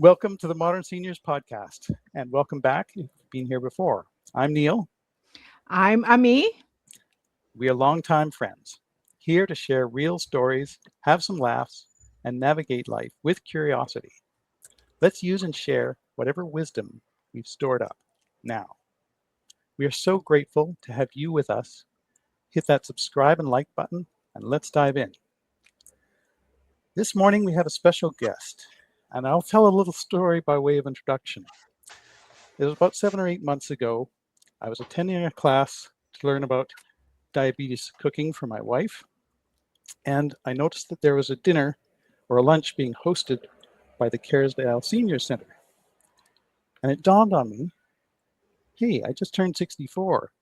Welcome to the Modern Seniors Podcast, and welcome back if you've been here before. I'm Neil. I'm Ami. We are longtime friends, here to share real stories, have some laughs, and navigate life with curiosity. Let's use and share whatever wisdom we've stored up now. We are so grateful to have you with us. Hit that subscribe and like button, and let's dive in. This morning we have a special guest, and I'll tell a little story by way of introduction. It was about 7 or 8 months ago. I was attending a class to learn about diabetes cooking for my wife, and I noticed that there was a dinner or a lunch being hosted by the Kerrisdale Senior Center. And it dawned on me, hey, I just turned 64.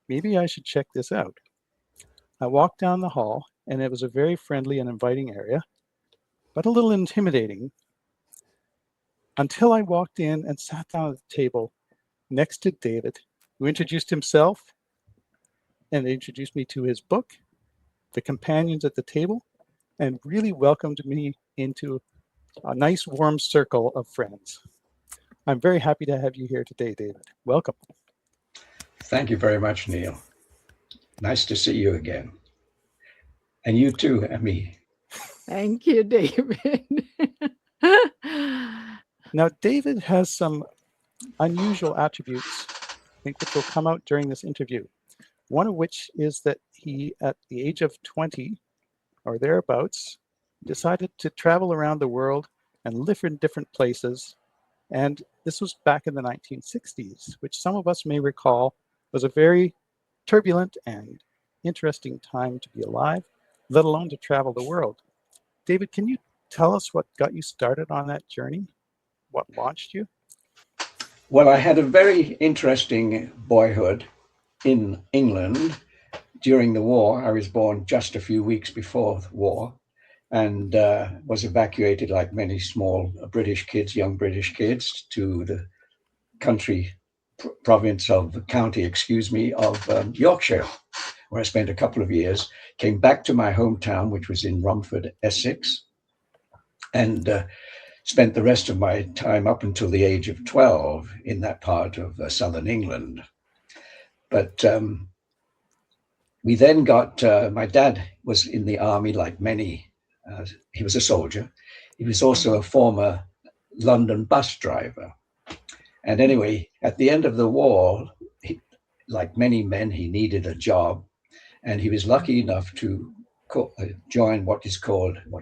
Maybe I should check this out. I walked down the hall, and it was a very friendly and inviting area, but a little intimidating, until I walked in and sat down at the table next to David, who introduced himself and introduced me to his book, the companions at the table, and really welcomed me into a nice warm circle of friends. I'm very happy to have you here today, David. Welcome. Thank you very much, Neil. Nice to see you again. And you too, Ami. Thank you, David. Now, David has some unusual attributes, I think, which will come out during this interview. One of which is that he, at the age of 20 or thereabouts, decided to travel around the world and live in different places. And this was back in the 1960s, which some of us may recall was a very turbulent and interesting time to be alive, let alone to travel the world. David, can you tell us what got you started on that journey? What launched you? Well, I had a very interesting boyhood in England during the war. I was born just a few weeks before the war and was evacuated like many small British kids, young British kids, to the county of Yorkshire, where I spent a couple of years, came back to my hometown, which was in Romford, Essex, and spent the rest of my time up until the age of 12 in that part of southern England. But we then got, my dad was in the army like many, he was a soldier. He was also a former London bus driver. And anyway, at the end of the war, like many men, he needed a job. And he was lucky enough to join what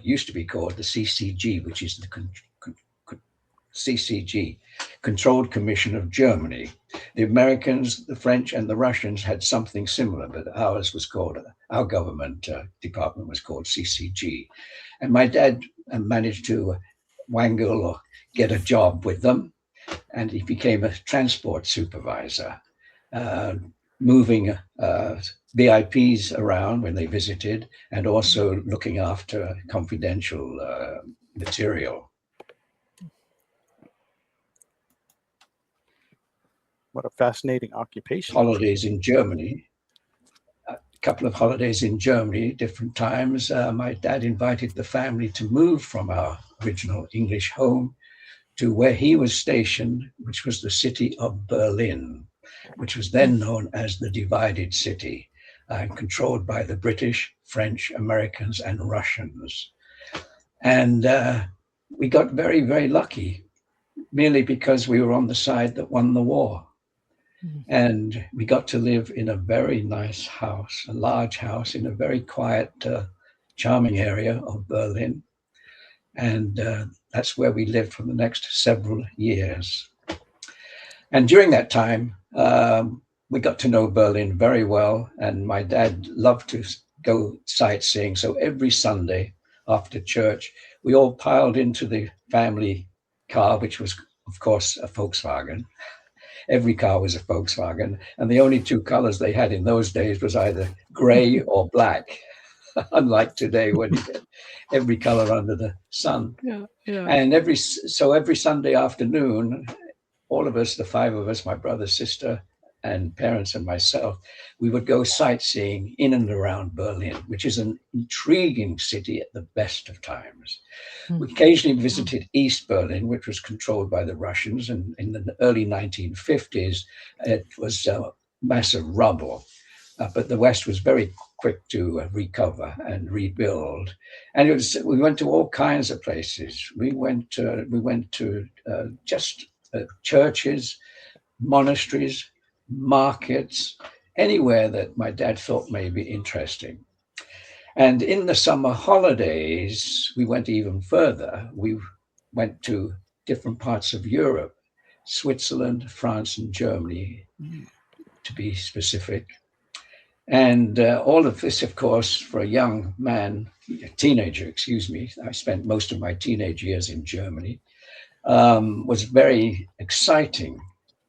used to be called the CCG, which is the CCG, Controlled Commission of Germany. The Americans, the French, and the Russians had something similar, but our government department was called CCG. And my dad managed to wangle or get a job with them, and he became a transport supervisor, moving VIPs around when they visited, and also looking after confidential material. What a fascinating occupation. Holidays in Germany, a couple of holidays in Germany, different times. My dad invited the family to move from our original English home to where he was stationed, which was the city of Berlin, which was then known as the Divided City, and controlled by the British, French, Americans, and Russians. And we got very, very lucky, merely because we were on the side that won the war. And we got to live in a very nice house, a large house in a very quiet, charming area of Berlin. And that's where we lived for the next several years. And during that time, we got to know Berlin very well. And my dad loved to go sightseeing. So every Sunday after church, we all piled into the family car, which was, of course, a Volkswagen. Every car was a Volkswagen, and the only two colors they had in those days was either gray or black, unlike today when you get every color under the sun. Yeah. And every Sunday afternoon, all of us, the five of us, my brother, sister, and parents and myself, we would go sightseeing in and around Berlin, which is an intriguing city at the best of times. We occasionally visited East Berlin, which was controlled by the Russians, and in the early 1950s, it was massive rubble. But the West was very quick to recover and rebuild, and we went to all kinds of places. We went to just churches, monasteries, markets, anywhere that my dad thought may be interesting. And in the summer holidays, we went even further. We went to different parts of Europe, Switzerland, France, and Germany, to be specific. And all of this, of course, for a young man, a teenager, excuse me, I spent most of my teenage years in Germany, was very exciting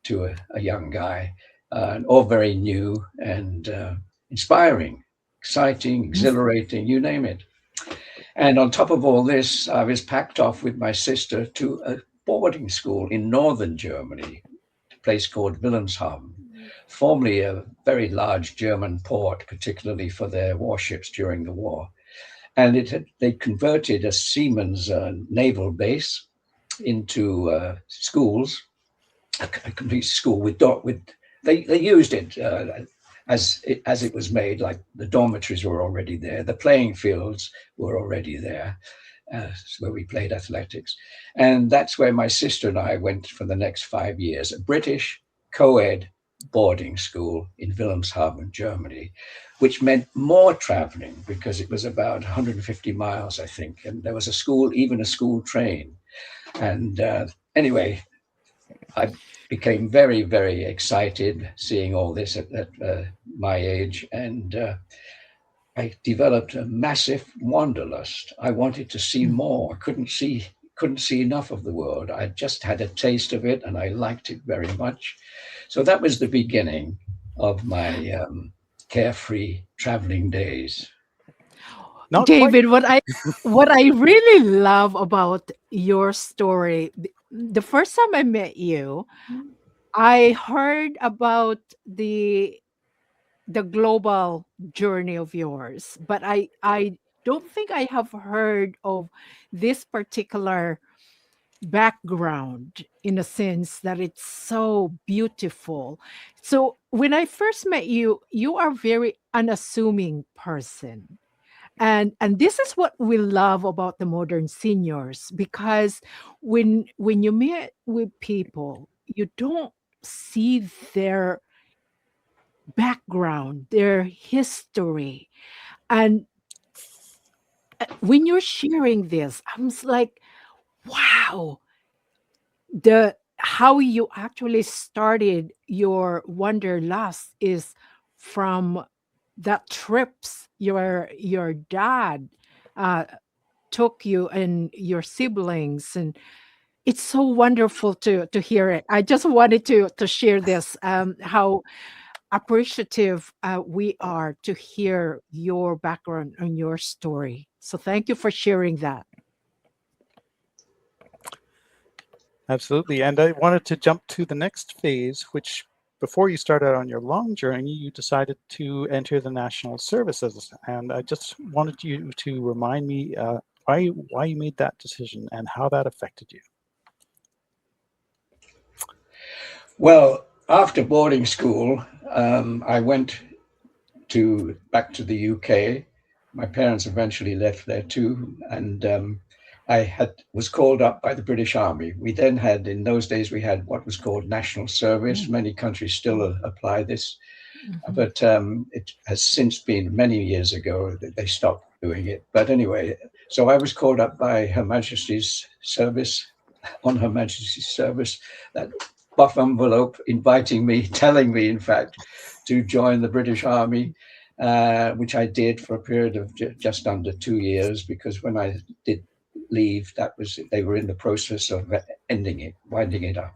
to a young guy, all very new and inspiring, exciting, exhilarating, you name it. And on top of all this, I was packed off with my sister to a boarding school in northern Germany, a place called Wilhelmshaven, formerly a very large German port, particularly for their warships during the war. And they converted a seaman's naval base into schools, a complete school with they used it as it was made. Like the dormitories were already there, the playing fields were already there, where we played athletics, and that's where my sister and I went for the next 5 years. A British co-ed boarding school in Wilhelmshaven, Germany, which meant more traveling because it was about 150 miles, I think, and there was even a school train. And anyway, I became very, very excited seeing all this at my age, and I developed a massive wanderlust. I wanted to see more. I couldn't see enough of the world. I just had a taste of it, and I liked it very much. So that was the beginning of my carefree traveling days. Not David, what I really love about your story, the first time I met you, I heard about the global journey of yours, but I don't think I have heard of this particular background, in a sense that it's so beautiful. So when I first met you, you are a very unassuming person. And this is what we love about the modern seniors, because when you meet with people, you don't see their background, their history. And when you're sharing this, I'm like, wow, the how you actually started your wanderlust is from that trips your dad uh, took you and your siblings, and it's so wonderful to hear it. I just wanted to share this, how appreciative we are to hear your background and your story. So thank you for sharing that. absolutely. And I wanted to jump to the next phase, which before you started on your long journey, you decided to enter the national services. And I just wanted you to remind me why you made that decision and how that affected you. Well, after boarding school, I went back to the UK. My parents eventually left there too, and I was called up by the British Army. We then had, in those days, we had what was called national service. Many countries still apply this, but it has since been many years ago that they stopped doing it. But anyway, so I was called up by Her Majesty's service, on Her Majesty's service, that buff envelope inviting me, telling me, in fact, to join the British Army, which I did for a period of just under 2 years, because when I did leave, they were in the process of winding it up.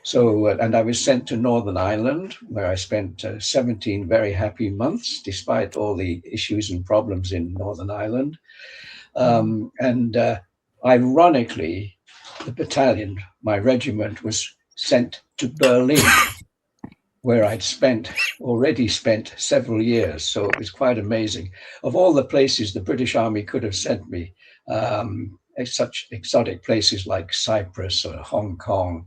So, and I was sent to Northern Ireland, where I spent 17 very happy months, despite all the issues and problems in Northern Ireland. And ironically, the battalion, my regiment, was sent to Berlin. where I'd already spent several years. So it was quite amazing. Of all the places the British Army could have sent me, such exotic places like Cyprus or Hong Kong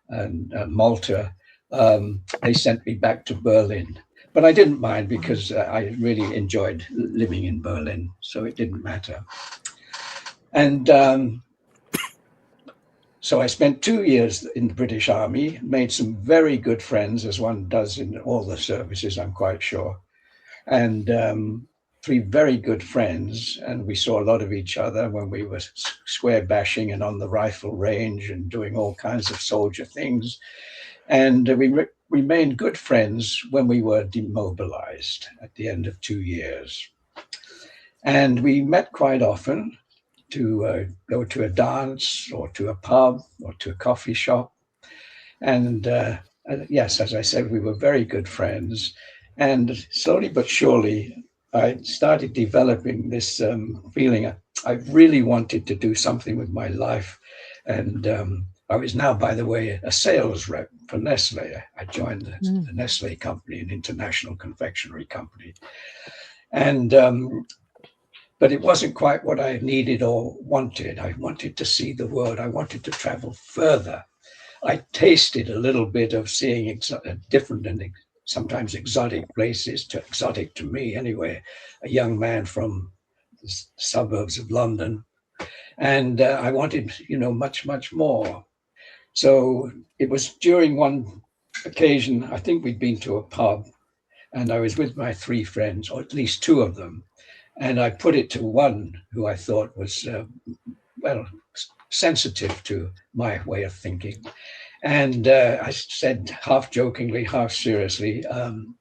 and Malta, they sent me back to Berlin. But I didn't mind because I really enjoyed living in Berlin, so it didn't matter. And so I spent 2 years in the British Army, made some very good friends, as one does in all the services, I'm quite sure. And three very good friends. And we saw a lot of each other when we were square bashing and on the rifle range and doing all kinds of soldier things. And we remained good friends when we were demobilized at the end of 2 years. And we met quite often to go to a dance or to a pub or to a coffee shop. And yes, as I said, we were very good friends. And slowly but surely, I started developing this feeling I really wanted to do something with my life. And I was now, by the way, a sales rep for Nestle. I joined the Nestle company, an international confectionery company. And but it wasn't quite what I needed or wanted. I wanted to see the world. I wanted to travel further. I tasted a little bit of seeing different and sometimes exotic places, exotic to me anyway, a young man from the suburbs of London. And I wanted, much, much more. So it was during one occasion, I think we'd been to a pub, and I was with my three friends, or at least two of them. And I put it to one who I thought was, sensitive to my way of thinking. And I said, half jokingly, half seriously, I'm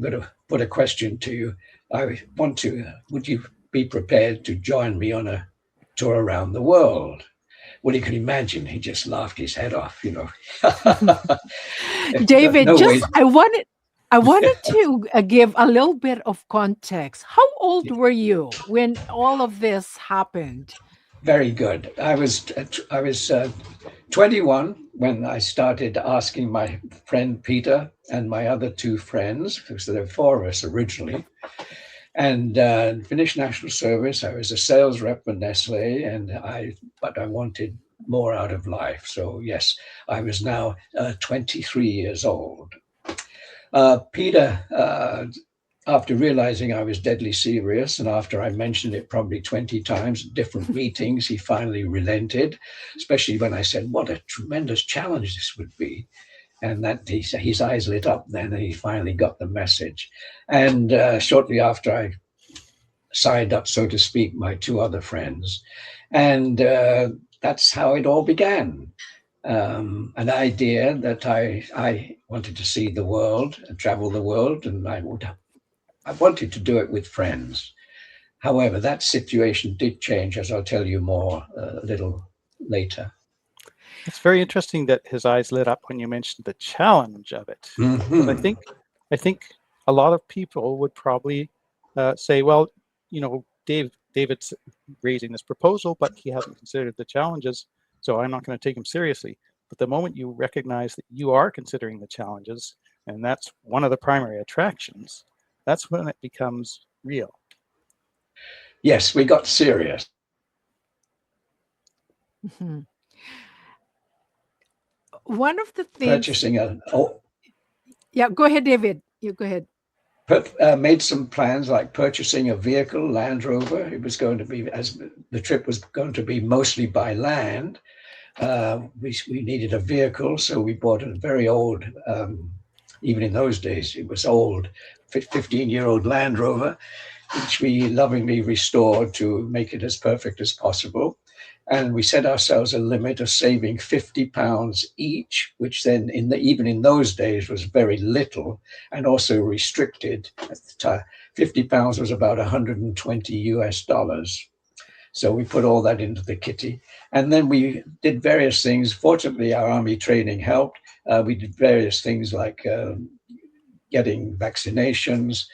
going to put a question to you. Would you be prepared to join me on a tour around the world? Well, you can imagine, he just laughed his head off, David, No way. I wanted to give a little bit of context. How old were you when all of this happened? Very good. I was 21 when I started asking my friend Peter and my other two friends, because there were four of us originally, and finished national service. I was a sales rep for Nestle, but I wanted more out of life. So yes, I was now 23 years old. Peter, after realizing I was deadly serious, and after I mentioned it probably 20 times at different meetings, he finally relented, especially when I said what a tremendous challenge this would be. And that his eyes lit up then, and he finally got the message. And shortly after, I signed up, so to speak, my two other friends. And that's how it all began. An idea that I wanted to see the world and travel the world, and I wanted to do it with friends. However, that situation did change, as I'll tell you more a little later. It's very interesting that his eyes lit up when you mentioned the challenge of it. Because I think a lot of people would probably say, well, David's raising this proposal, but he hasn't considered the challenges, so I'm not going to take him seriously. But the moment you recognize that you are considering the challenges, and that's one of the primary attractions, that's when it becomes real. Yes, we got serious. Mhm. One of the things. Yeah, go ahead, David. You go ahead. Made some plans like purchasing a vehicle, Land Rover. It was going to be, as the trip was going to be mostly by land. We needed a vehicle, so we bought a very old, even in those days, it was old, 15-year-old Land Rover, which we lovingly restored to make it as perfect as possible. And we set ourselves a limit of saving £50 each, which then, even in those days, was very little and also restricted. At the time, £50 was about 120 US dollars. So we put all that into the kitty. And then we did various things. Fortunately, our army training helped. We did various things like getting vaccinations,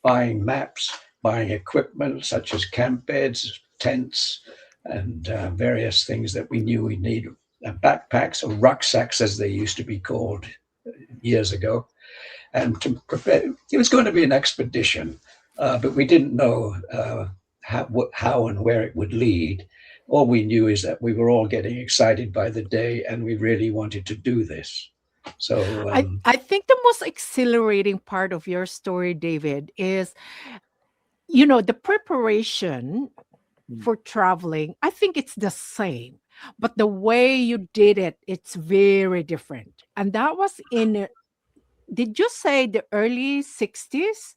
buying maps, buying equipment such as camp beds, tents, and various things that we knew we needed. Backpacks or rucksacks, as they used to be called years ago, and to prepare. It was going to be an expedition, but we didn't know how and where it would lead. All we knew is that we were all getting excited by the day, and we really wanted to do this. So I think the most exhilarating part of your story, David, is the preparation Mm. for traveling. I think it's the same, but the way you did it, it's very different. And that was in, did you say the early 60s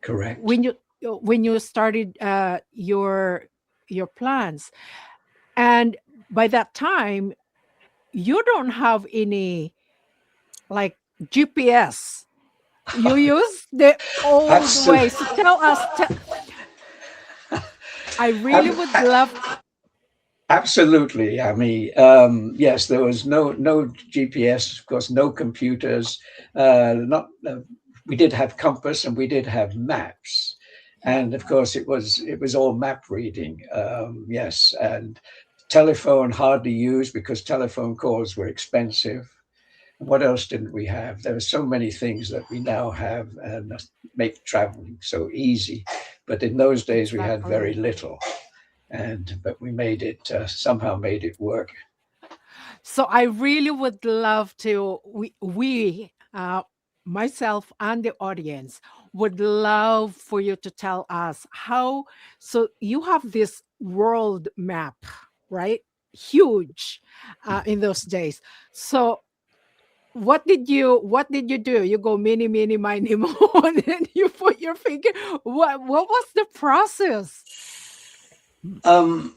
correct. when you started your plans? And by that time, you don't have any like GPS. You use the old way. Absolutely. So tell us, I really would love. Absolutely. I mean, yes, there was no GPS, of course, no computers. Not We did have compass and we did have maps, and of course, it was all map reading. Yes, and telephone hardly used because telephone calls were expensive. What else didn't we have? There were so many things that we now have and make traveling so easy, but in those days we had very Exactly. little, and but we made it somehow made it work. So I really would love to. Myself and the audience would love for you to tell us how. So you have this world map, right? Huge in those days. So what did you do? You go mini, mini, miny, mo, and then you put your finger. What was the process? Um,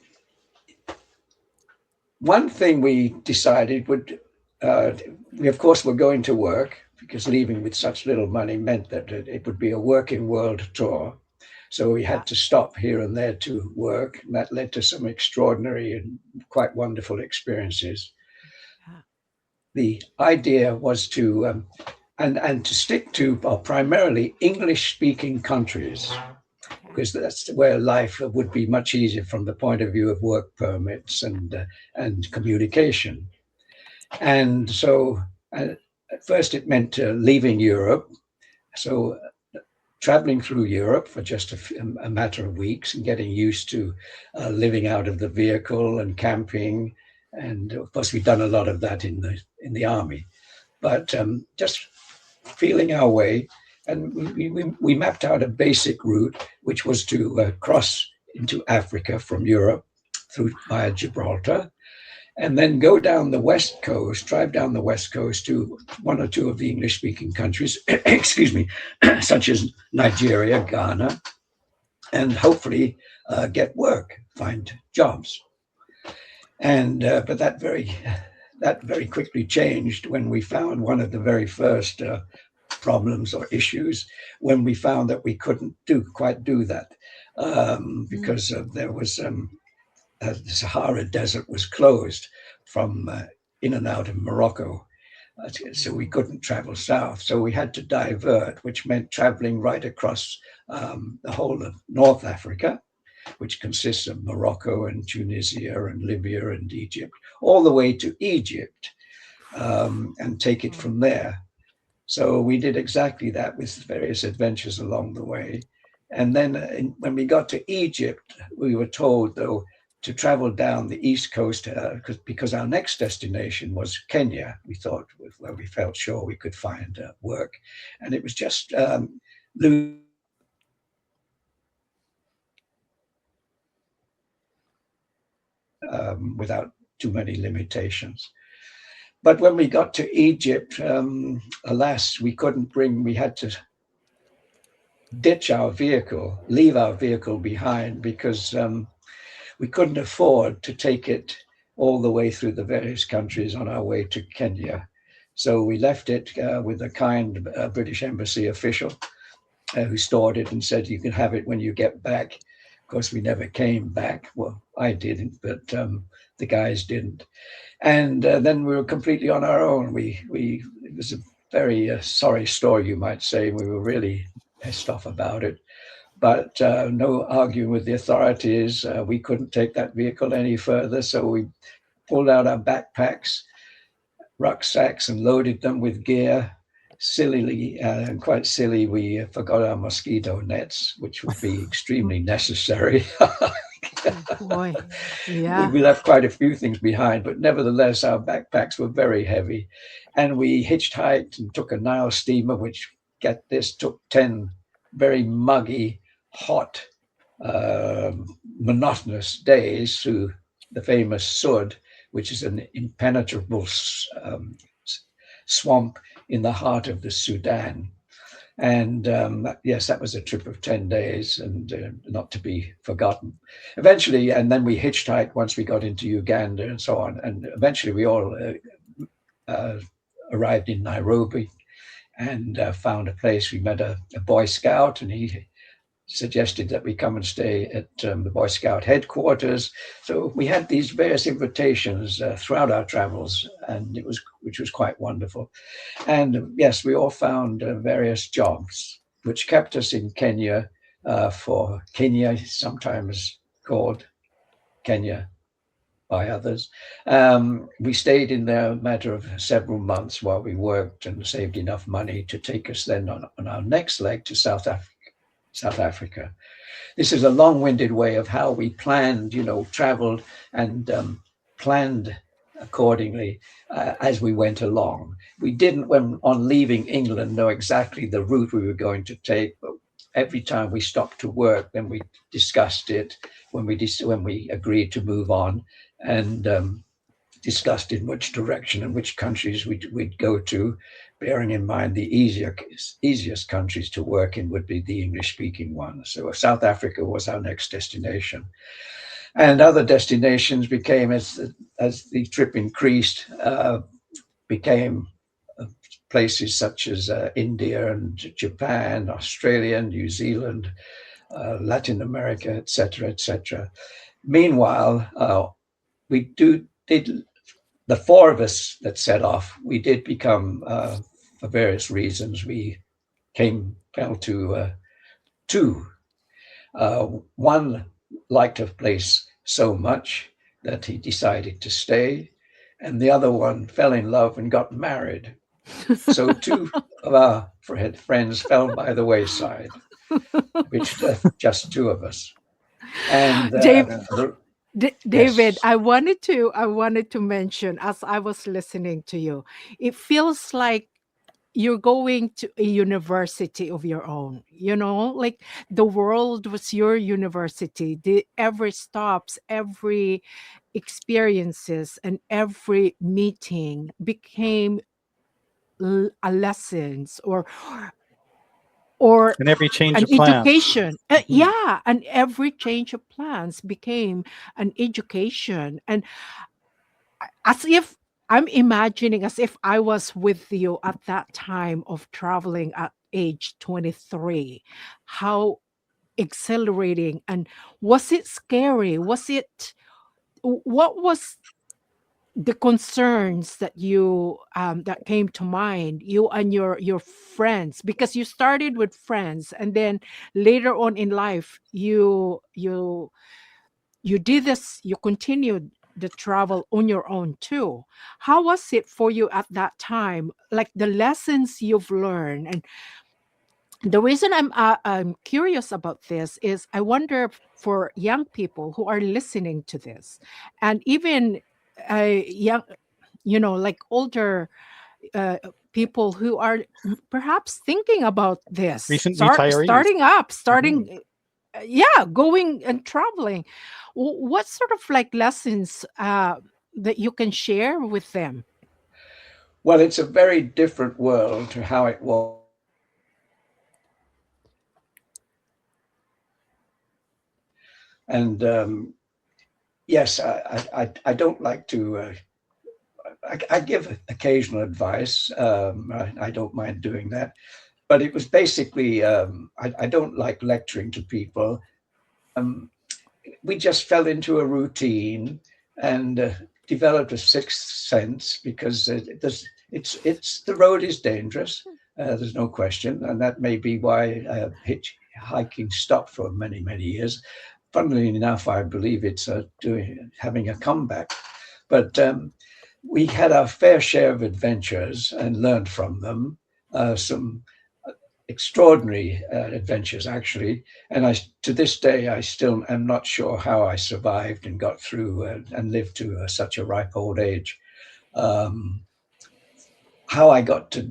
One thing we decided would, uh, we of course were going to work because leaving with such little money meant that it would be a working world tour. So we Yeah. had to stop here and there to work, and that led to some extraordinary and quite wonderful experiences. Yeah. The idea was to and to stick to primarily English speaking countries Okay. because that's where life would be much easier from the point of view of work permits and communication. And so at first it meant leaving Europe. So traveling through Europe for just a matter of weeks and getting used to living out of the vehicle and camping. And of course, we've done a lot of that in the army, but just feeling our way. And we mapped out a basic route, which was to cross into Africa from Europe through via Gibraltar, and then go down the west coast, drive down the west coast to one or two of the English speaking countries, excuse me, such as Nigeria, Ghana, and hopefully get work, find jobs. And but that very quickly changed when we found one of the very first problems or issues when we found that we couldn't quite do that Mm. because there was the Sahara Desert was closed from in and out of Morocco. So we Mm. couldn't travel south. So we had to divert, which meant traveling right across the whole of North Africa, which consists of Morocco and Tunisia and Libya and Egypt, all the way to Egypt and take it Oh, from there. So we did exactly that with various adventures along the way. And then when we got to Egypt, we were told, though, to travel down the east coast because our next destination was Kenya. We thought where we felt sure we could find work, and it was just without too many limitations. But when we got to Egypt, alas, we couldn't bring. We had to ditch our vehicle, leave our vehicle behind because we couldn't afford to take it all the way through the various countries on our way to Kenya. So we left it with a kind British Embassy official who stored it and said, "You can have it when you get back." Of course, we never came back. Well, I didn't, but the guys didn't. And then we were completely on our own. We It was a very sorry story, you might say. We were really pissed off about it, but no arguing with the authorities. We couldn't take that vehicle any further, so we pulled out our backpacks rucksacks and loaded them with gear. Sillily and quite silly, we forgot our mosquito nets, which would be extremely necessary. Oh boy. we, Yeah. we left quite a few things behind, but nevertheless, our backpacks were very heavy. And we hitchhiked and took a Nile steamer, which, get this, took 10 very muggy, hot, monotonous days through the famous Sud, which is an impenetrable swamp in the heart of the Sudan. And yes, that was a trip of 10 days and not to be forgotten. Eventually, and then we hitchhiked once we got into Uganda and so on. And eventually we all uh, arrived in Nairobi and found a place. We met a Boy Scout, and he suggested that we come and stay at the Boy Scout headquarters. So we had these various invitations throughout our travels, and which was quite wonderful. And yes, we all found various jobs, which kept us in Kenya for Kenya, sometimes called Kenya by others. We stayed in there a matter of several months while we worked and saved enough money to take us then on our next leg to South Africa. South Africa. This is a long-winded way of how we planned, traveled and planned accordingly as we went along. We didn't, when on leaving England, know exactly the route we were going to take, but every time we stopped to work, then we discussed it when we agreed to move on, and discussed in which direction and which countries we'd go to, bearing in mind the easiest countries to work in would be the English-speaking ones. So South Africa was our next destination. And other destinations became, as the trip increased, became places such as India and Japan, Australia, New Zealand, Latin America, etc., etc. Meanwhile, we did the four of us that set off. We did become, for various reasons, we fell to two. One liked a place so much that he decided to stay, and the other one fell in love and got married. So two of our friends fell by the wayside, which left just two of us. And Dave, David, yes, I wanted to mention as I was listening to you, it feels like you're going to a university of your own, like the world was your university. The every stops, every experiences, and every meeting became a lessons or And every change an of plans. education. Mhm. Yeah, and every change of plans became an education. And as if I'm imagining as if I was with you at that time of traveling at age 23. How exhilarating, and was it scary? What was the concerns that you that came to mind, you and your friends, because you started with friends and then later on in life you did this, you continued the travel on your own too. How was it for you at that time, like the lessons you've learned? And the reason I'm curious about this is I wonder for young people who are listening to this, and even young, like older people who are perhaps thinking about this, Recent retirees. Mhm. yeah, going and traveling. What sort of like lessons that you can share with them? well, it's a very different world to how it was. And yes, I don't like to. I give occasional advice. I don't mind doing that, but it was basically I don't like lecturing to people. Um, we just fell into a routine and developed a sixth sense because it's the road is dangerous. There's no question, and that may be why hitchhiking stopped for many years. Funnily enough, I believe it's having a comeback. But we had our fair share of adventures and learned from them. Some extraordinary adventures, actually. And to this day, I still am not sure how I survived and got through and lived to such a ripe old age. Um, how I got to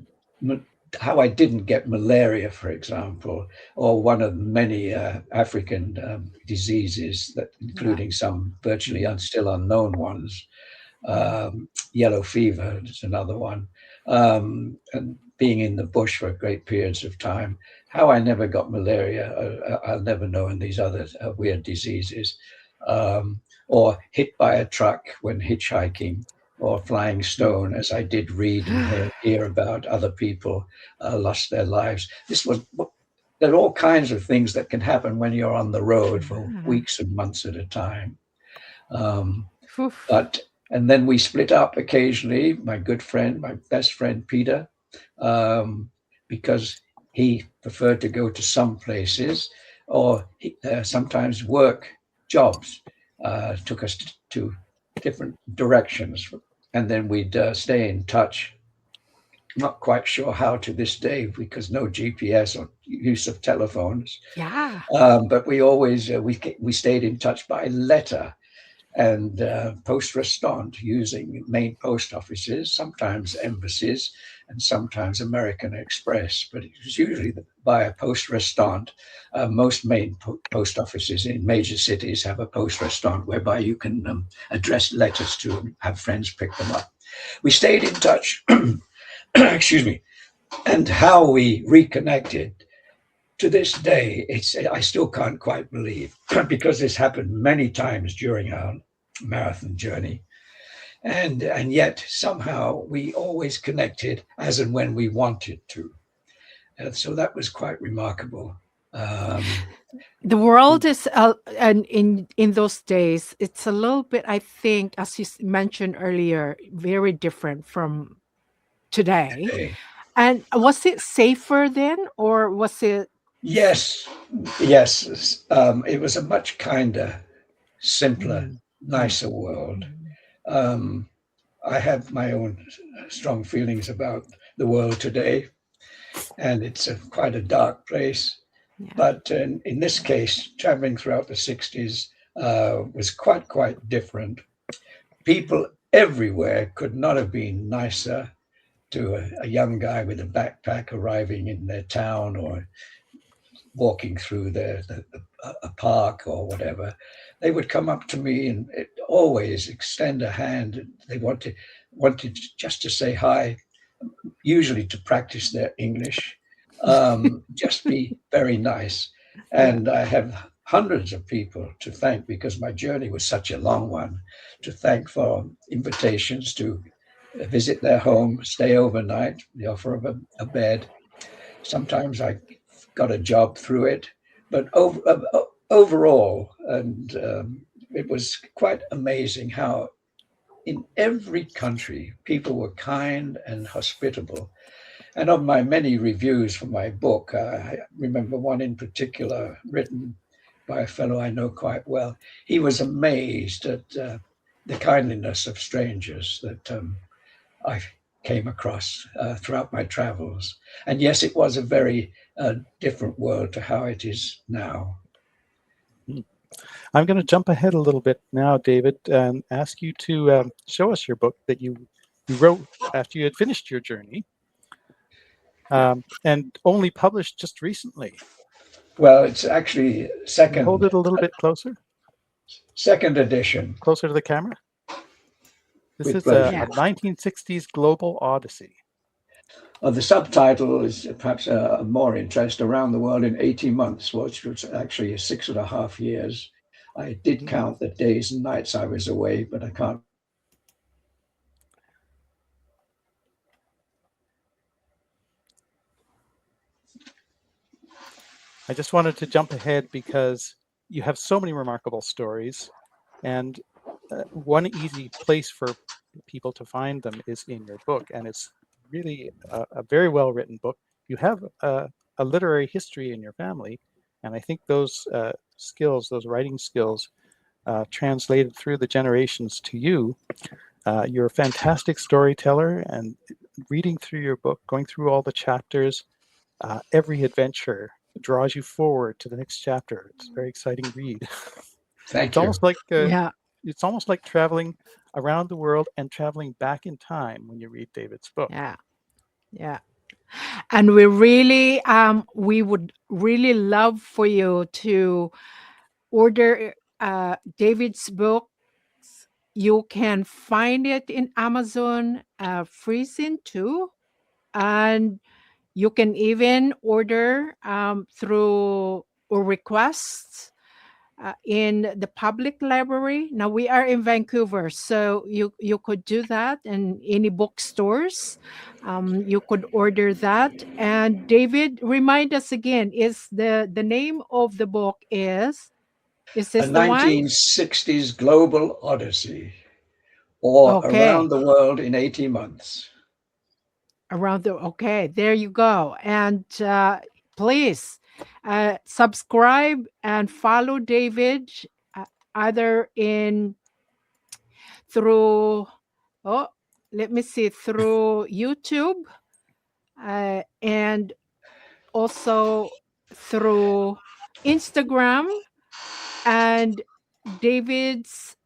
how I didn't get malaria, for example, or one of many African diseases, that Yeah. including some virtually still unknown ones. Yeah. Yellow fever is another one, and being in the bush for great periods of time. How I never got malaria, I'll never know, and these other weird diseases, or hit by a truck when hitchhiking, or flying stone, as I did read and hear about other people lost their lives. There are all kinds of things that can happen when you're on the road for Yeah. weeks and months at a time. Um, Oof. but and then we split up occasionally. My good friend, my best friend Peter, um, because he preferred to go to some places, or sometimes work jobs took us to different directions, and then we'd stay in touch. Not quite sure how to this day because no GPS or use of telephones, Yeah. but we always we stayed in touch by letter and post restante, using main post offices, sometimes embassies, and sometimes American Express. But it was usually by a post restante. Most main post offices in major cities have a post restante whereby you can address letters to and have friends pick them up. We stayed in touch, excuse me, and how we reconnected to this day, I still can't quite believe because this happened many times during our marathon journey, and yet somehow we always connected as and when we wanted to, and so that was quite remarkable. Um, The world is, and in those days, it's a little bit, I think, as you mentioned earlier, very different from today. Today, And was it safer then, or was it? yes, yes, it was a much kinder, simpler, Mm, mm, nicer world. mm. Um, I have my own strong feelings about the world today, and it's quite a dark place. Yeah. But in this case, traveling throughout the 60s was quite different. People everywhere could not have been nicer to a young guy with a backpack arriving in their town, or walking through a park or whatever. They would come up to me and always extend a hand. They wanted just to say hi, usually to practice their English, just be very nice. Yeah. And I have hundreds of people to thank, because my journey was such a long one, to thank for invitations to visit their home, stay overnight, the offer of a bed. Sometimes I got a job through it, but overall, and it was quite amazing how in every country people were kind and hospitable. And of my many reviews for my book, I remember one in particular written by a fellow I know quite well. He was amazed at the kindliness of strangers that I came across throughout my travels. And yes, it was a very different world to how it is now. Hmm. I'm going to jump ahead a little bit now, David, and ask you to show us your book that you wrote after you had finished your journey, and only published just recently. Well, it's actually Can you hold it a little bit second edition closer to the camera? This with is a pleasure. Yeah. 1960s global odyssey. The subtitle is perhaps more interest: Around the World in 80 Months, which was actually 6.5 years. I did Mm. count the days and nights I was away, but I can't. I just wanted to jump ahead because you have so many remarkable stories, and one easy place for people to find them is in your book, and it's really a very well written book. You have a literary history in your family, and I think those skills, those writing skills, translated through the generations to you. You're a fantastic storyteller, and reading through your book, going through all the chapters, every adventure draws you forward to the next chapter. It's a very exciting read. It's Thank you. almost like Yeah, traveling around the world and traveling back in time when you read David's book. yeah, yeah. And we would really love for you to order David's book. You can find it in Amazon, freezing too, and you can even order through or request in the public library. Now we are in Vancouver, so you could do that in any bookstores. You could order that. And David, remind us again: is the name of the book is A this the one? 1960s global odyssey, or Okay, Around the World in 80 Months. around the okay. There you go. And please subscribe and follow David, uh, either in through oh let me see, through YouTube, and also through Instagram, and David's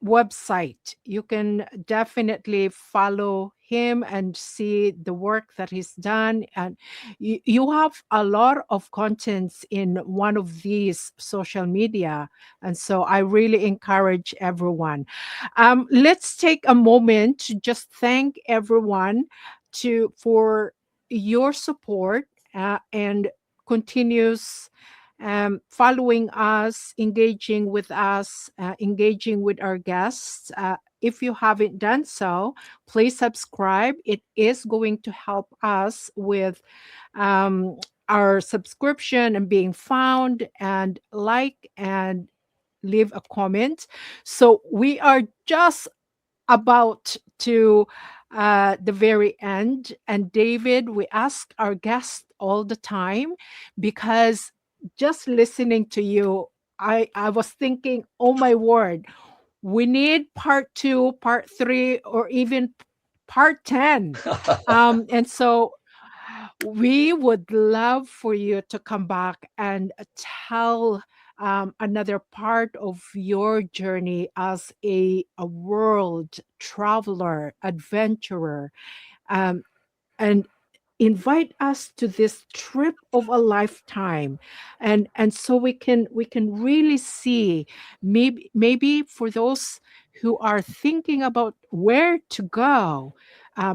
website. You can definitely follow him and see the work that he's done. And you have a lot of contents in one of these social media. And so I really encourage everyone. Let's take a moment to just thank everyone for your support, and continues following us, engaging with our guests. If you haven't done so, please subscribe. It is going to help us with um, our subscription and being found, and like and leave a comment. So we are just about to the very end. And David, we ask our guests all the time, because just listening to you, I was thinking, oh my word, we need part two, part three, or even part 10. And so we would love for you to come back and tell another part of your journey as a world traveler, adventurer, um, and invite us to this trip of a lifetime. And so we can really see, maybe for those who are thinking about where to go,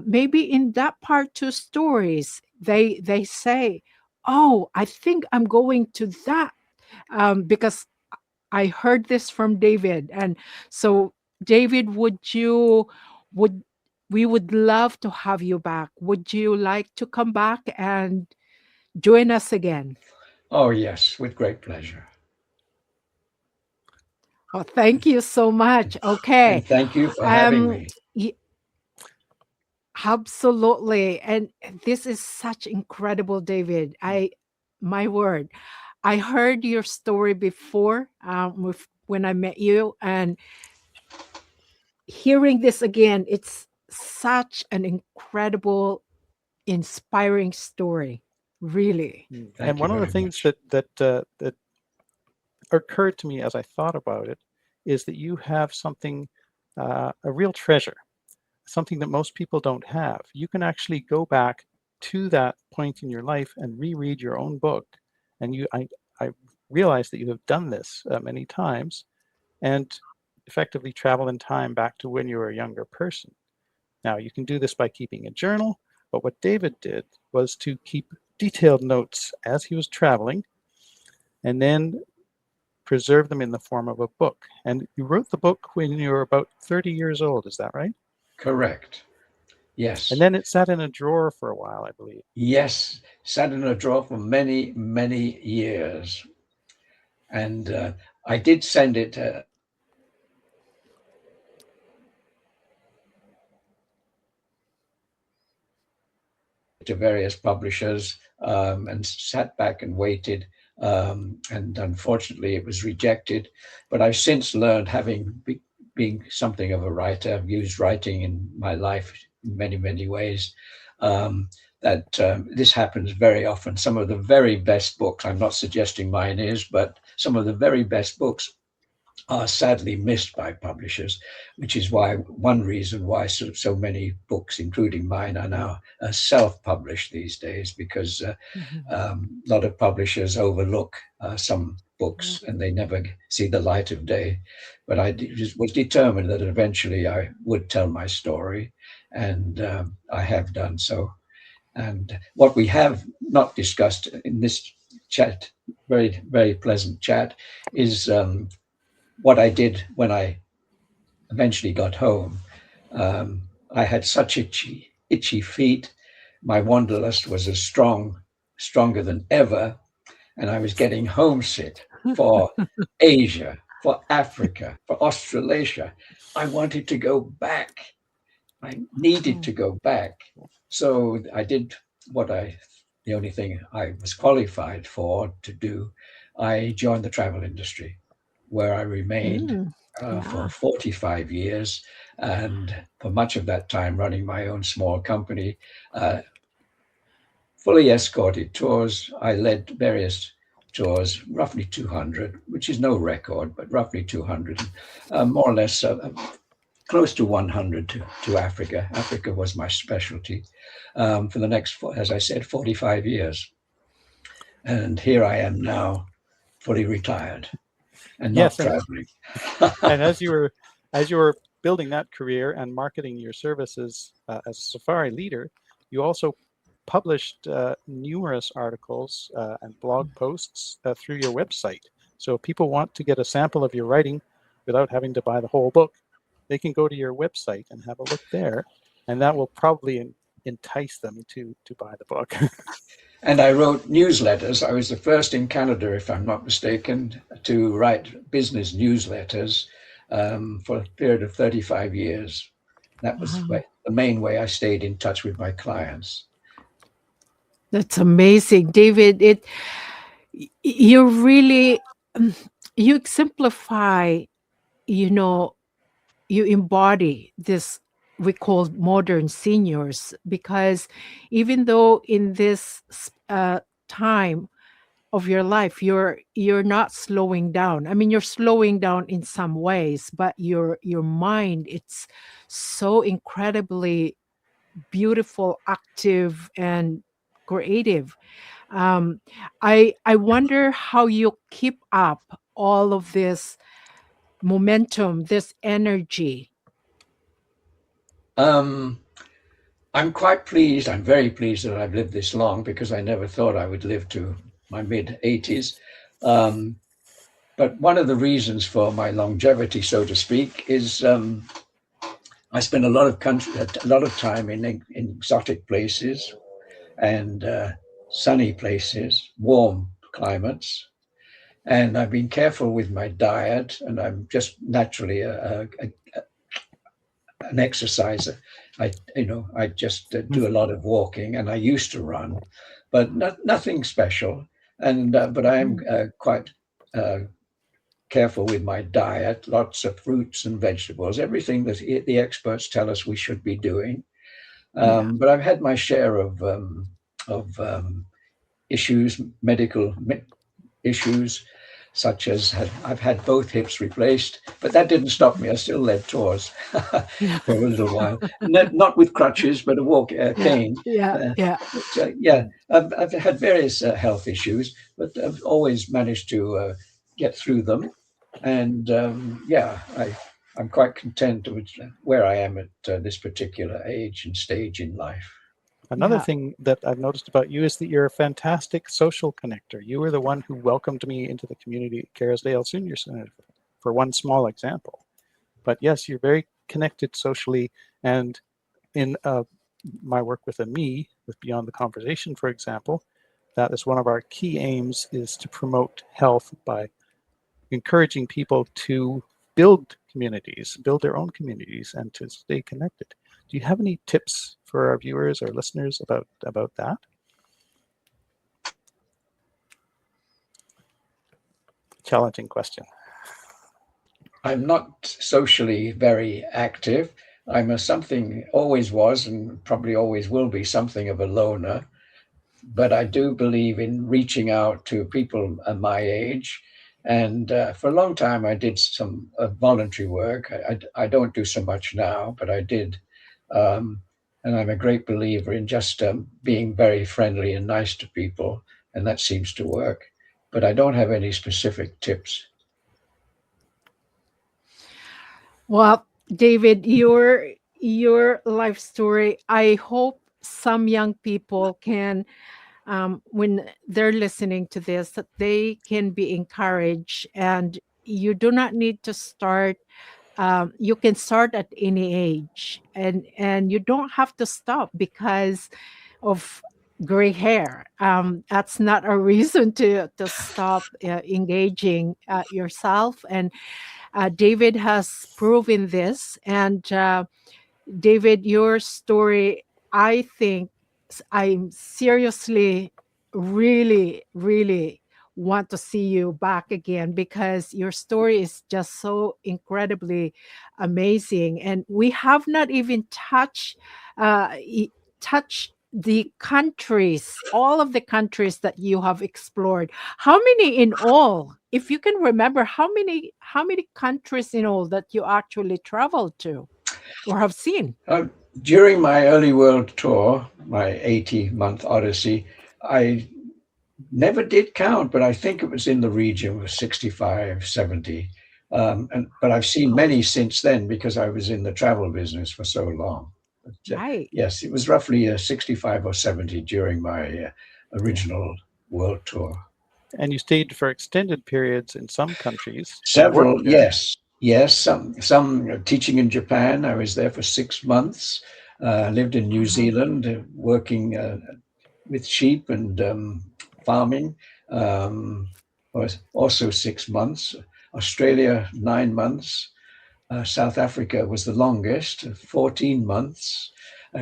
maybe in that part two stories, they say, oh, I think I'm going to that, because I heard this from David. And so, David, would we would love to have you back. Would you like to come back and join us again? Oh, yes, with great pleasure. Oh, thank you so much. Okay. And thank you for having Um, me. y- Absolutely. And this is such incredible, David. My word, I heard your story before, when I met you, and hearing this again, it's such an incredible, inspiring story. Really. And Thank you one of the very things much. that occurred to me as I thought about it is that you have something, a real treasure, something that most people don't have. You can actually go back to that point in your life and reread your own book. And I realize that you have done this many times and effectively travel in time back to when you were a younger person. Now, you can do this by keeping a journal, but what David did was to keep detailed notes as he was traveling and then preserve them in the form of a book. And you wrote the book when you were about 30 years old, is that right? Correct. And Yes. then it sat in a drawer for a while, I believe. Yes. Sat in a drawer for many, many years. And I did send it to various publishers, and sat back and waited. And unfortunately, it was rejected. But I've since learned, having being something of a writer, I've used writing in my life in many, many ways. That this happens very often. Some of the very best books, I'm not suggesting mine is, but some of the very best books are sadly missed by publishers, which is why one reason why so many books, including mine, are now self-published these days, because Mhm. a lot of publishers overlook some Yeah. books and they never see the light of day. But I was determined that eventually I would tell my story, and I have done so. And what we have not discussed in this chat, very, very pleasant chat, is what I did when I eventually got home. I had such itchy feet. My wanderlust was stronger than ever, and I was getting homesick for Asia, for Africa, for Australasia. I wanted to go back. I needed Oh. to go back. So I did the only thing I was qualified for to do. I joined the travel industry, where I remained Mm. for Yeah. 45 years. And for much of that time, running my own small company, uh, fully escorted tours. I led various tours, roughly 200, which is no record, but roughly 200, more or less close to 100 to Africa. Africa was my specialty for the next, as I said, 45 years. And here I am now, fully retired and not Yes, and traveling. as you were building that career and marketing your services as a safari leader, you also published numerous articles and blog posts through your website. So if people want to get a sample of your writing without having to buy the whole book, they can go to your website and have a look there, and that will probably entice them to buy the book. And I wrote newsletters. I was the first in Canada, if I'm not mistaken, to write business newsletters for a period of 35 years. That was Wow. the main way I stayed in touch with my clients. That's amazing, David. You really um, you exemplify, you know, you embody this we call modern seniors, because even though in this time of your life you're not slowing down. I mean, you're slowing down in some ways, but your mind, it's so incredibly beautiful, active, and creative. um I wonder how you keep up all of this momentum, this energy. Um, I'm quite pleased. I'm very pleased that I've lived this long, because I never thought I would live to my mid 80s. Um, but one of the reasons for my longevity, so to speak, is I spend a lot of time in exotic places and sunny places, warm climates. And I've been careful with my diet, and I'm just naturally an exerciser. I just do a lot of walking, and I used to run, but nothing special. And but I am Mm. quite uh, careful with my diet. Lots of fruits and vegetables, everything that the experts tell us we should be doing. Yeah. But I've had my share of issues, medical issues, such as I've had both hips replaced, but that didn't stop me. I still led tours for a little while, not with crutches, but a Yeah. cane. Yeah. Yeah. Yeah, I've had various health issues, but I've always managed to get through them. And yeah, I'm quite content with where I am at this particular age and stage in life. Another Yeah. thing that I've noticed about you is that you're a fantastic social connector. You were the one who welcomed me into the community at Kerrisdale Senior Center, for one small example. But yes, you're very connected socially, and in my work with me, with Beyond the Conversation, for example, that is one of our key aims, is to promote health by encouraging people to build their own communities, and to stay connected. Do you have any tips for our viewers or listeners about that? Challenging question. I'm not socially very active. I'm a something, always was, and probably always will be something of a loner. But I do believe in reaching out to people my age. And for a long time, I did some voluntary work. I don't do so much now, but I did. Um, and I'm a great believer in just being very friendly and nice to people, and that seems to work. But I don't have any specific tips. Well, David, your life story, I hope some young people can, when they're listening to this, that they can be encouraged, and you do not need to start. You can start at any age, and you don't have to stop because of gray hair. That's not a reason to stop engaging yourself. And David has proven this. And David, your story, I think I'm seriously, really, really want to see you back again because your story is just so incredibly amazing. And we have not even touched the countries, all of the countries that you have explored. How many in all? If you can remember, how many countries in all that you actually traveled to or have seen? Uh, During my early world tour, my 80-month odyssey, I never did count, but I think it was in the region of 65, 70. But I've seen Oh, many since then because I was in the travel business for so long. But right. yes, it was roughly 65 or 70 during my Yeah. original world tour. And you stayed for extended periods in some countries and Several, worked there. yes, yes. Some teaching in Japan. I was there for 6 months. Lived in New Uh-huh. Zealand, working with sheep and farming. Um, was also 6 months. Australia 9 months. South Africa was the longest, 14 months.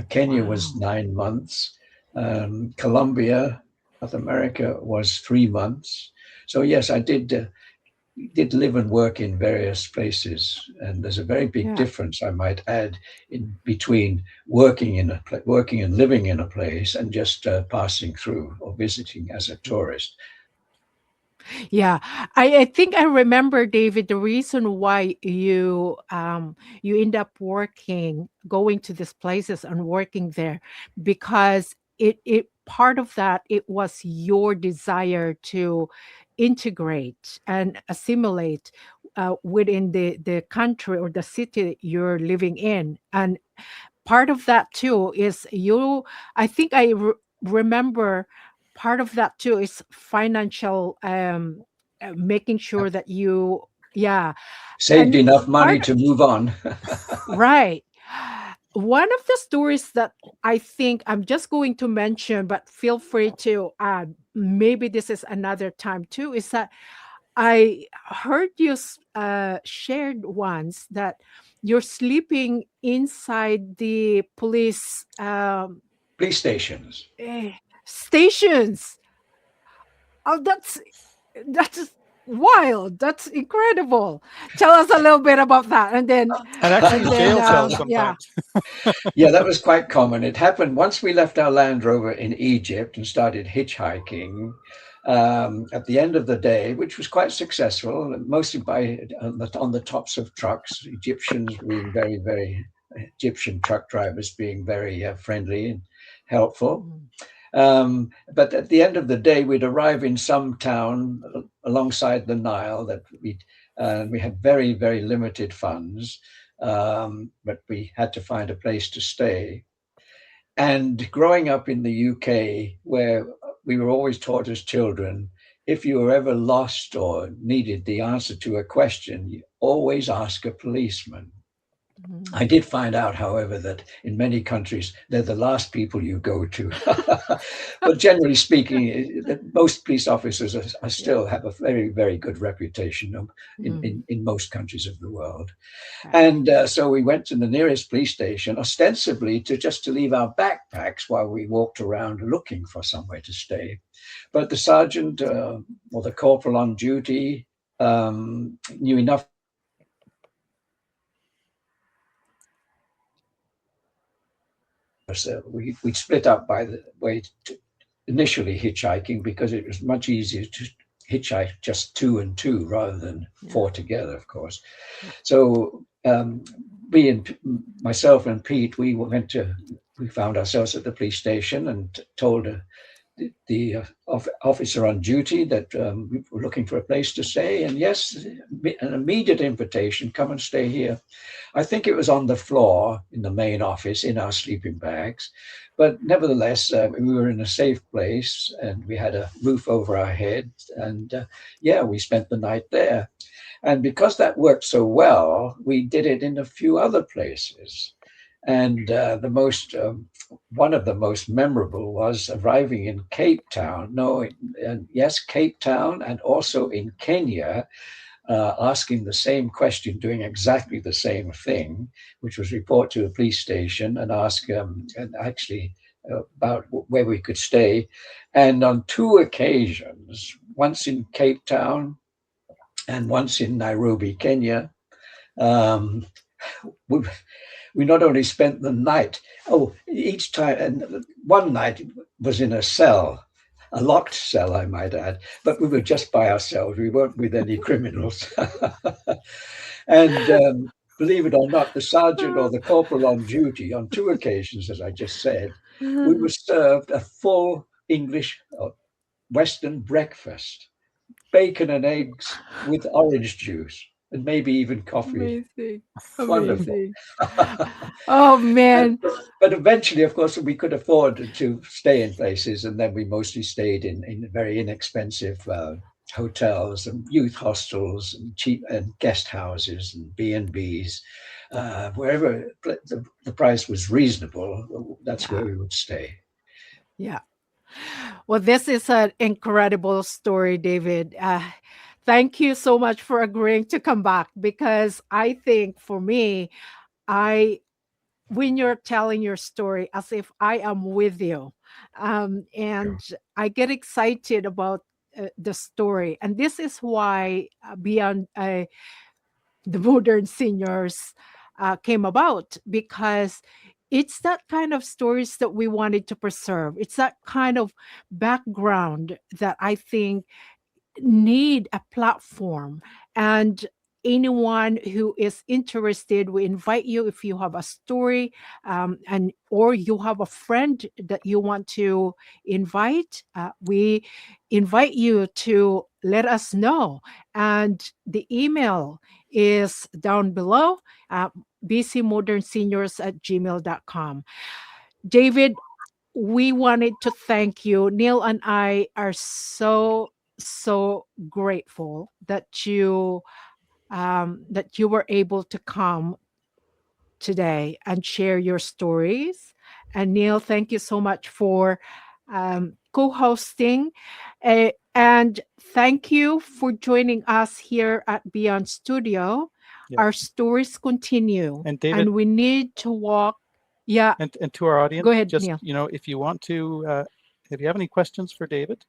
Kenya was Wow. 9 months. Colombia, South America was 3 months. So yes, I did live and work in various places, and there's a very big Yeah. difference, I might add, in between working and living in a place and just passing through or visiting as a tourist. Yeah, I think I remember, David, the reason why you end up going to these places and working there, because it part of that, it was your desire to integrate and assimilate within the country or the city you're living in. And part of that too is you, I think remember, part of that too is financial, making sure that you, yeah. Saved And enough money part, to move on. right. One of the stories that I think I'm just going to mention, but feel free to add, maybe this is another time too, is that I heard you shared once that you're sleeping inside the police Police stations. eh, stations. Oh, that's wild. That's incredible. Tell us a little bit about that, And actually and in then jail cells yeah. sometimes. Yeah, that was quite common. It happened once we left our Land Rover in Egypt and started hitchhiking. At the end of the day, which was quite successful, mostly on the tops of trucks, Egyptians being very Egyptian truck drivers being very friendly and helpful. Mm, But at the end of the day, we'd arrive in some town alongside the Nile that we had very limited funds, but we had to find a place to stay. And growing up in the UK, where we were always taught as children, if you were ever lost or needed the answer to a question, you always ask a policeman. mm, I did find out, however, that in many countries they're the last people you go to. But generally speaking, most police officers yeah. still have a very good reputation Mm, in most countries of the world. right. And so we went to the nearest police station, ostensibly to leave our backpacks while we walked around looking for somewhere to stay. But the sergeant or the corporal on duty knew enough So we split up by the way, initially hitchhiking, because it was much easier to hitchhike just two and two rather than Yeah. four together, of course. Yeah. So me and myself and Pete, we found ourselves at the police station and told the officer on duty that we were looking for a place to stay. And yes, an immediate invitation, come and stay here. I think it was on the floor in the main office in our sleeping bags. But nevertheless, we were in a safe place and we had a roof over our heads. And yeah, we spent the night there. And because that worked so well, we did it in a few other places. And one of the most memorable was arriving in Cape Town. No, and yes, Cape Town, and also in Kenya, asking the same question, doing exactly the same thing, which was report to a police station and ask and actually about where we could stay. And on two occasions, once in Cape Town and once in Nairobi, Kenya, um, we, we not only spent the night, each time, and one night was in a cell, a locked cell, I might add, but we were just by ourselves. We weren't with any criminals. And believe it or not, the sergeant or the corporal on duty on two occasions, as I just said, we were served a full English Western breakfast, bacon and eggs with orange juice, and maybe even coffee. Amazing. Wonderful. Amazing. Oh, man. But eventually, of course, we could afford to stay in places, and then we mostly stayed in very inexpensive hotels and youth hostels and cheap and guest houses and B&Bs. Wherever the price was reasonable, that's where Yeah. we would stay. Yeah. Well, this is an incredible story, David. Thank you so much for agreeing to come back, because I think for me, I when you're telling your story as if I am with you, and I get excited about the story, and this is why Beyond the Modern Seniors came about, because it's that kind of stories that we wanted to preserve. It's that kind of background that I think need a platform. And anyone who is interested, we invite you, if you have a story, and or you have a friend that you want to invite, we invite you to let us know. And the email is down below, bcmodernseniors@gmail.com. David, we wanted to thank you. Neil and I are so grateful that you were able to come today and share your stories. And Neil, thank you so much for co-hosting, and thank you for joining us here at Beyond Studio. Yeah. Our stories continue, And David, and we need to walk. Yeah, and to our audience, go ahead, just Neil. if you want to, if you have any questions for David,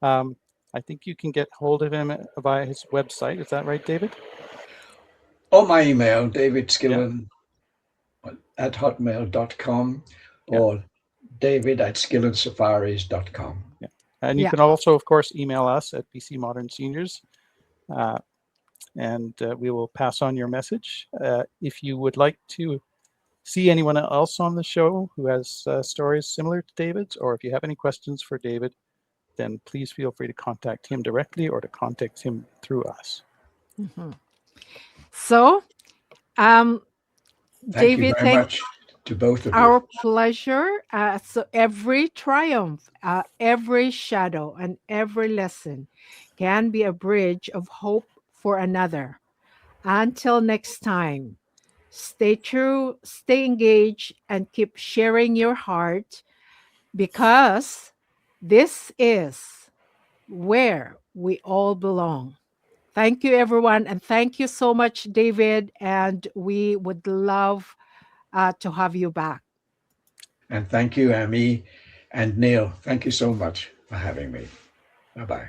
I think you can get hold of him via his website. Is that right, David? Or my email, David Yeah. Skillan at hotmail.com, Yeah. or David at skillansafaris.com. Yeah. And you Yeah. can also, of course, email us at BC Modern Seniors, and we will pass on your message. If you would like to see anyone else on the show who has stories similar to David's, or if you have any questions for David, then please feel free to contact him directly or to contact him through us. Mhm. So, um, Thank you David, very much to both of you. our pleasure. So every triumph, every shadow, and every lesson can be a bridge of hope for another. Until next time, stay true, stay engaged, and keep sharing your heart, because this is where we all belong. Thank you, everyone. And thank you so much, David. And we would love to have you back. And thank you, Amy and Neil. Thank you so much for having me. Bye bye.